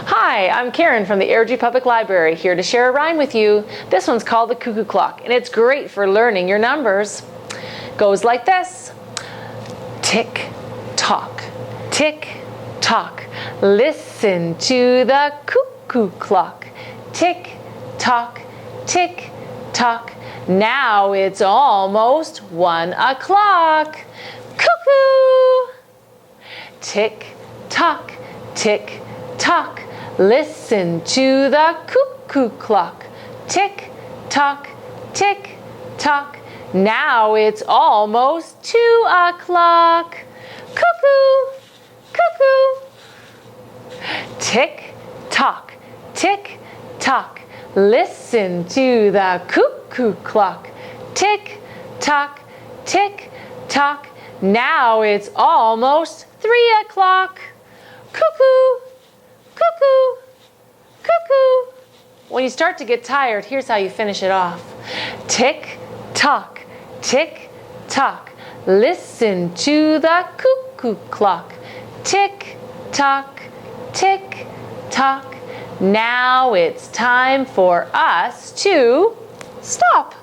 Hi, I'm Karen from the Airdrie Public Library, here to share a rhyme with you. This one's called the Cuckoo Clock, and it's great for learning your numbers. Goes like this. Tick, tock, tick, tock. Listen to the cuckoo clock. Tick, tock, tick, tock. Now it's almost 1 o'clock. Cuckoo! Tick, tock, tick, tock. Listen to the cuckoo clock. Tick, tock, tick, tock. Now it's almost 2 o'clock. Cuckoo, cuckoo. Tick, tock, tick, tock. Listen to the cuckoo clock. Tick, tock, tick, tock. Now it's almost 3 o'clock. Cuckoo, cuckoo, cuckoo. When you start to get tired, here's how you finish it off. Tick, tock, tick, tock. Listen to the cuckoo clock. Tick, tock, tick, tock. Now it's time for us to stop.